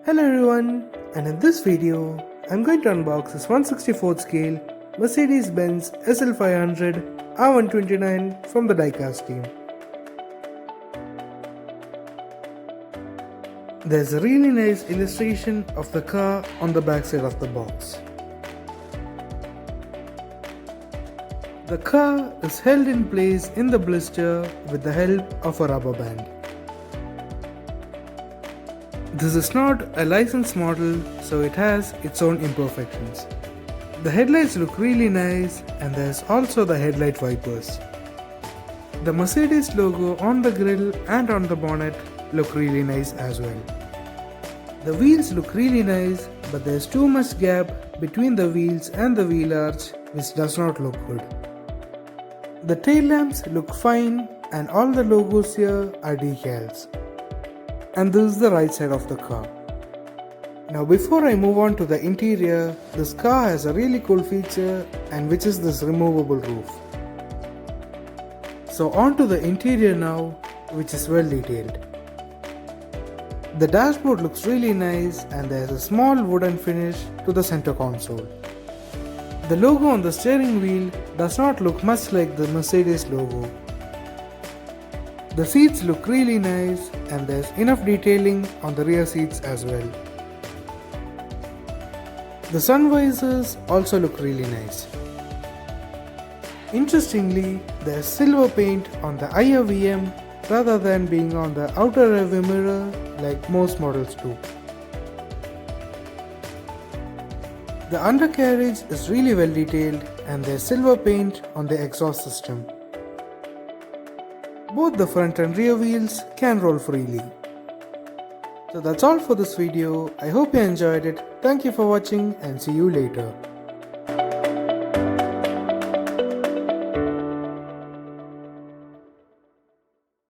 Hello everyone, and in this video, I'm going to unbox this 1/64th scale Mercedes-Benz SL500 R129 from the Diecast team. There's a really nice illustration of the car on the backside of the box. The car is held in place in the blister with the help of a rubber band. This is not a licensed model, so it has its own imperfections. The headlights look really nice, and there's also the headlight wipers. The Mercedes logo on the grille and on the bonnet look really nice as well. The wheels look really nice, but there's too much gap between the wheels and the wheel arch, which does not look good. The tail lamps look fine, and all the logos here are decals. And this is the right side of the car. Now before I move on to the interior, this car has a really cool feature, and which is this removable roof. So on to the interior now, which is well detailed. The dashboard looks really nice, and there is a small wooden finish to the center console. The logo on the steering wheel does not look much like the Mercedes logo. The seats look really nice, and there's enough detailing on the rear seats as well. The sun visors also look really nice. Interestingly, there's silver paint on the IRVM rather than being on the outer rearview mirror like most models do. The undercarriage is really well detailed, and there's silver paint on the exhaust system. Both the front and rear wheels can roll freely. So that's all for this video. I hope you enjoyed it. Thank you for watching and see you later.